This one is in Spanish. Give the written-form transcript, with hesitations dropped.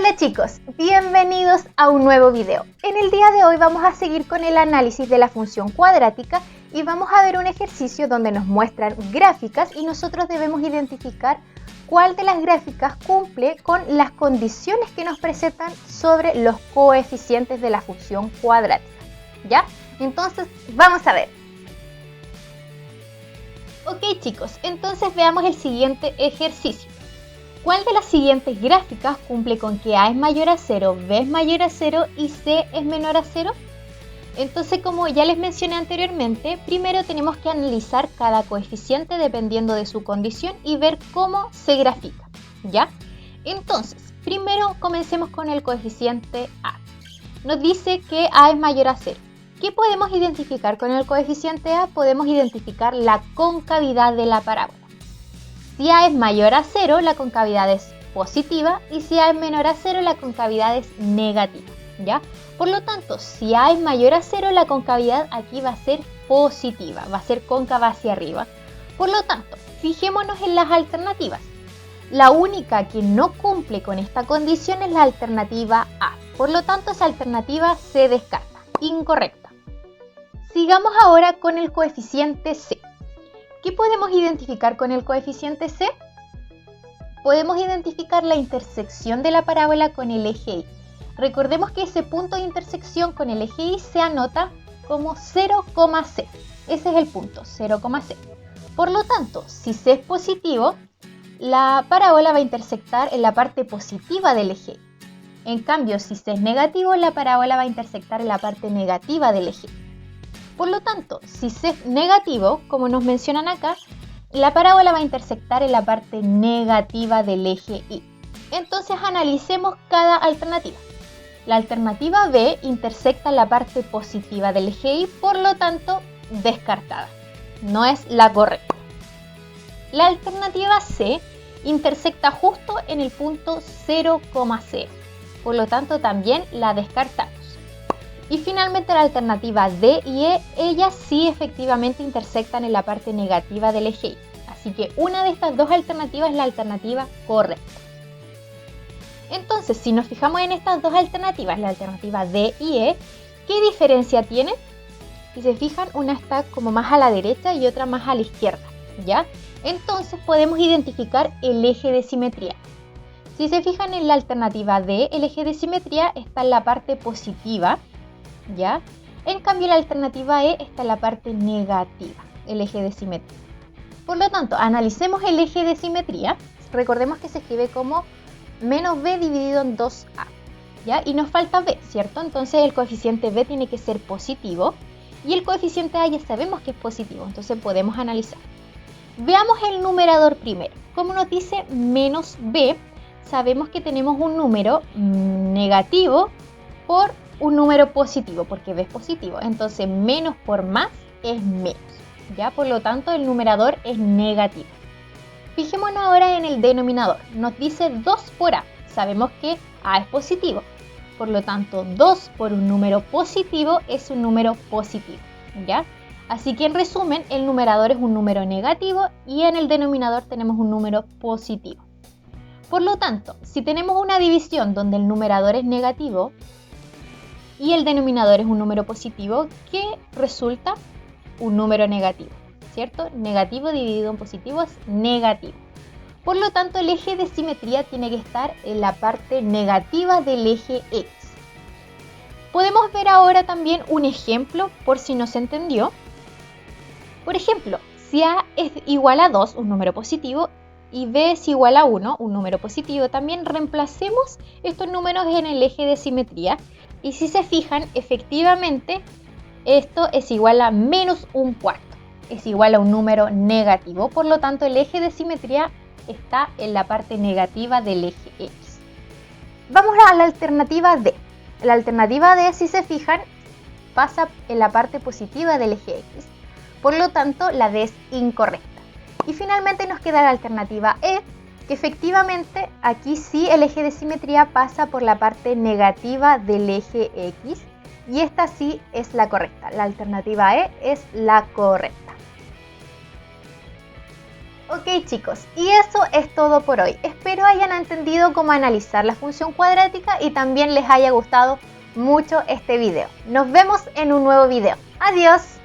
Hola chicos, bienvenidos a un nuevo video. En el día de hoy vamos a seguir con el análisis de la función cuadrática y vamos a ver un ejercicio donde nos muestran gráficas y nosotros debemos identificar cuál de las gráficas cumple con las condiciones que nos presentan sobre los coeficientes de la función cuadrática. ¿Ya? Entonces, vamos a ver. Ok chicos, entonces veamos el siguiente ejercicio. ¿Cuál de las siguientes gráficas cumple con que A es mayor a 0, B es mayor a 0 y C es menor a 0? Entonces, como ya les mencioné anteriormente, primero tenemos que analizar cada coeficiente dependiendo de su condición y ver cómo se grafica, ¿ya? Entonces, primero comencemos con el coeficiente A. Nos dice que A es mayor a 0. ¿Qué podemos identificar con el coeficiente A? Podemos identificar la concavidad de la parábola. Si A es mayor a 0, la concavidad es positiva y si A es menor a 0, la concavidad es negativa, ¿ya? Por lo tanto, si A es mayor a 0, la concavidad aquí va a ser positiva, va a ser cóncava hacia arriba. Por lo tanto, fijémonos en las alternativas. La única que no cumple con esta condición es la alternativa A. Por lo tanto, esa alternativa se descarta, incorrecta. Sigamos ahora con el coeficiente C. ¿Qué podemos identificar con el coeficiente C? Podemos identificar la intersección de la parábola con el eje Y. Recordemos que ese punto de intersección con el eje Y se anota como 0,C. Ese es el punto, 0,C. Por lo tanto, si C es positivo, la parábola va a intersectar en la parte positiva del eje Y. En cambio, si C es negativo, la parábola va a intersectar en la parte negativa del eje Y. Por lo tanto, si C es negativo, como nos mencionan acá, la parábola va a intersectar en la parte negativa del eje Y. Entonces analicemos cada alternativa. La alternativa B intersecta en la parte positiva del eje Y, por lo tanto, descartada. No es la correcta. La alternativa C intersecta justo en el punto 0,0. Por lo tanto, también la descartamos. Y finalmente la alternativa D y E, ellas sí efectivamente intersectan en la parte negativa del eje Y. Así que una de estas dos alternativas es la alternativa correcta. Entonces, si nos fijamos en estas dos alternativas, la alternativa D y E, ¿qué diferencia tienen? Si se fijan, una está como más a la derecha y otra más a la izquierda, ¿ya? Entonces podemos identificar el eje de simetría. Si se fijan en la alternativa D, el eje de simetría está en la parte positiva, ¿ya? En cambio, la alternativa E está en la parte negativa, el eje de simetría. Por lo tanto, analicemos el eje de simetría. Recordemos que se escribe como menos B dividido en 2A, ¿ya? Y nos falta B, ¿cierto? Entonces el coeficiente B tiene que ser positivo y el coeficiente A ya sabemos que es positivo, entonces podemos analizar. Veamos el numerador primero. Como nos dice menos B, sabemos que tenemos un número negativo por un número positivo, porque B es positivo. Entonces menos por más es menos, ¿ya? Por lo tanto, el numerador es negativo. Fijémonos ahora en el denominador. Nos dice 2 por A. Sabemos que A es positivo. Por lo tanto, 2 por un número positivo es un número positivo, ¿ya? Así que en resumen, el numerador es un número negativo y en el denominador tenemos un número positivo. Por lo tanto, si tenemos una división donde el numerador es negativo y el denominador es un número positivo, ¿qué resulta? Un número negativo, ¿cierto? Negativo dividido en positivo es negativo. Por lo tanto, el eje de simetría tiene que estar en la parte negativa del eje X. Podemos ver ahora también un ejemplo por si no se entendió. Por ejemplo, si A es igual a 2, un número positivo, y B es igual a 1, un número positivo, también reemplacemos estos números en el eje de simetría. Y si se fijan, efectivamente, esto es igual a menos un cuarto. Es igual a un número negativo. Por lo tanto, el eje de simetría está en la parte negativa del eje X. Vamos a la alternativa D. La alternativa D, si se fijan, pasa en la parte positiva del eje X. Por lo tanto, la D es incorrecta. Y finalmente nos queda la alternativa E, que efectivamente aquí sí el eje de simetría pasa por la parte negativa del eje X y esta sí es la correcta. La alternativa E es la correcta. Ok chicos, y eso es todo por hoy. espero hayan entendido cómo analizar la función cuadrática y también les haya gustado mucho este video. Nos vemos en un nuevo video. ¡Adiós!